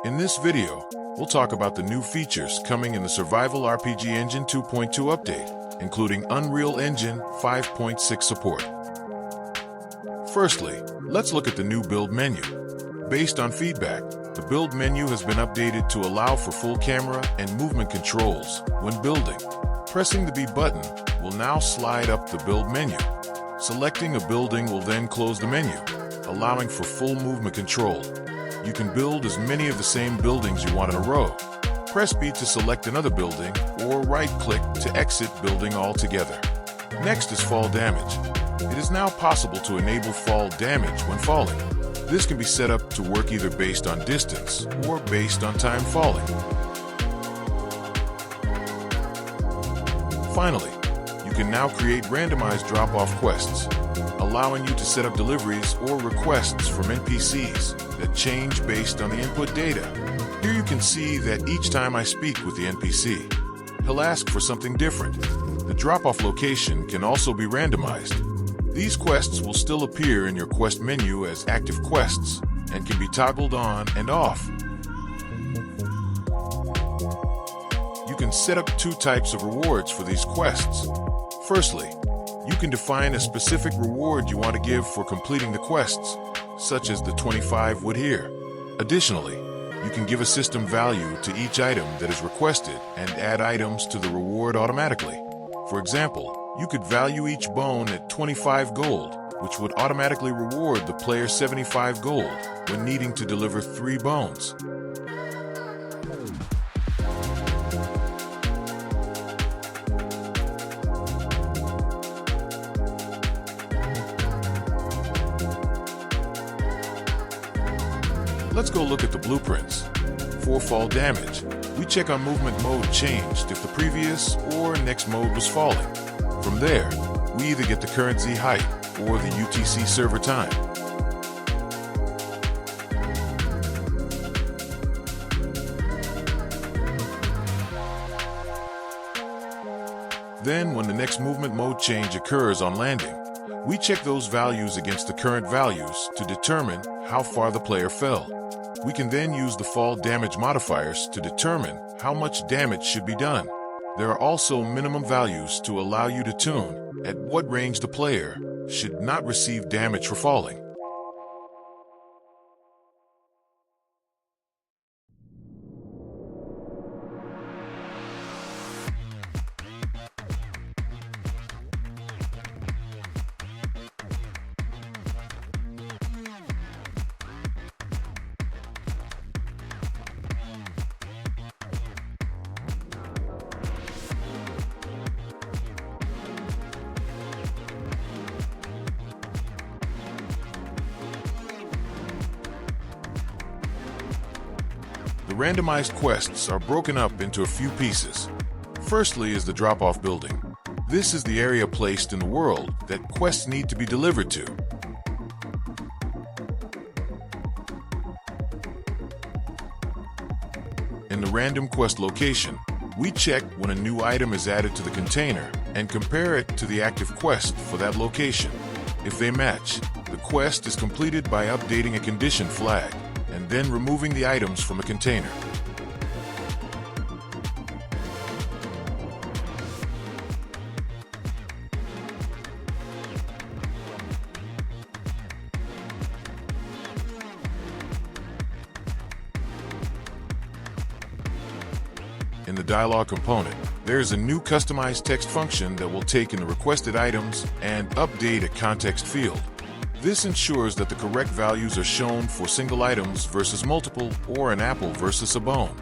In this video, we'll talk about the new features coming in the Survival RPG Engine 2.2 update, including Unreal Engine 5.6 support. Firstly, let's look at the new build menu. Based on feedback, the build menu has been updated to allow for full camera and movement controls when building. Pressing the B button will now slide up the build menu. Selecting a building will then close the menu, allowing for full movement control. You can build as many of the same buildings you want in a row. Press B to select another building, or right-click to exit building altogether. Next is fall damage. It is now possible to enable fall damage when falling. This can be set up to work either based on distance or based on time falling. Finally, you can now create randomized drop-off quests, allowing you to set up deliveries or requests from NPCs that change based on the input data. Here you can see that each time I speak with the NPC, he'll ask for something different. The drop-off location can also be randomized. These quests will still appear in your quest menu as active quests and can be toggled on and off. You can set up two types of rewards for these quests. Firstly, you can define a specific reward you want to give for completing the quests, such as the 25 wood here. Additionally, you can give a system value to each item that is requested and add items to the reward automatically. For example, you could value each bone at 25 gold, which would automatically reward the player 75 gold when needing to deliver 3 bones. Let's go look at the blueprints. For fall damage, we check on movement mode changed if the previous or next mode was falling. From there, we either get the current Z height or the UTC server time. Then, when the next movement mode change occurs on landing, we check those values against the current values to determine how far the player fell. We can then use the fall damage modifiers to determine how much damage should be done. There are also minimum values to allow you to tune at what range the player should not receive damage for falling. The randomized quests are broken up into a few pieces. Firstly is the drop-off building. This is the area placed in the world that quests need to be delivered to. In the random quest location, we check when a new item is added to the container and compare it to the active quest for that location. If they match, the quest is completed by updating a condition flag and then removing the items from a container. In the dialogue component, there is a new customized text function that will take in the requested items and update a context field. This ensures that the correct values are shown for single items versus multiple, or an apple versus a bone.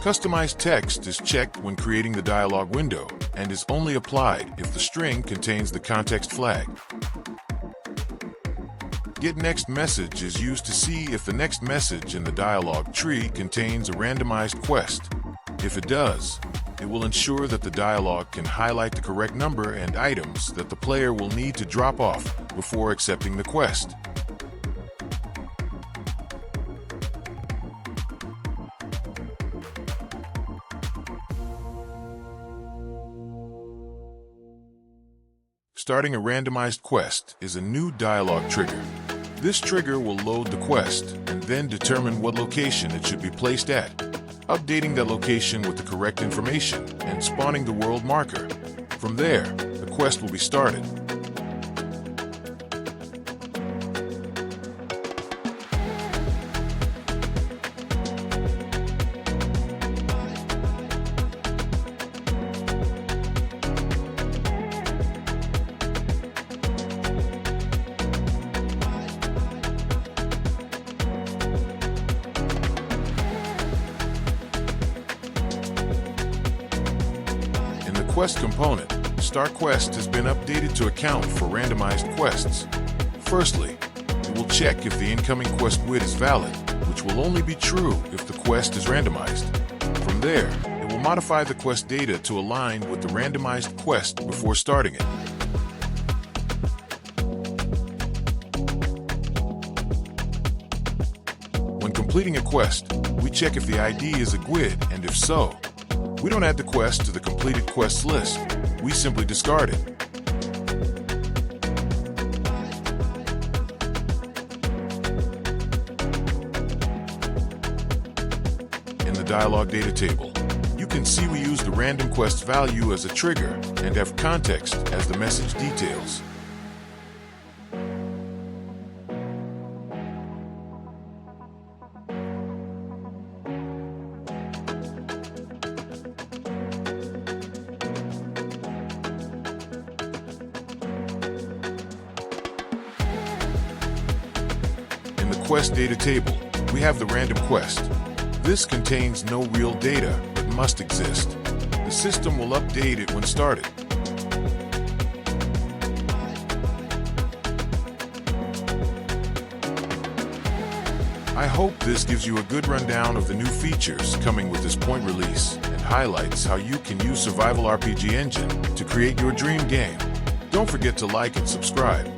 Customized text is checked when creating the dialog window and is only applied if the string contains the context flag. Get next message is used to see if the next message in the dialog tree contains a randomized quest. If it does, it will ensure that the dialog can highlight the correct number and items that the player will need to drop off before accepting the quest. Starting a randomized quest is a new dialogue trigger. This trigger will load the quest and then determine what location it should be placed at, updating that location with the correct information and spawning the world marker. From there, the quest will be started. Quest component, Start Quest has been updated to account for randomized quests. Firstly, it will check if the incoming quest width is valid, which will only be true if the quest is randomized. From there, it will modify the quest data to align with the randomized quest before starting it. When completing a quest, we check if the ID is a GUID, and if so, we don't add the quest to the completed quests list, we simply discard it. In the dialog data table, you can see we use the random quest value as a trigger and have context as the message details. In the quest data table, we have the random quest. This contains no real data, but must exist. The system will update it when started. I hope this gives you a good rundown of the new features coming with this point release and highlights how you can use Survival RPG Engine to create your dream game. Don't forget to like and subscribe.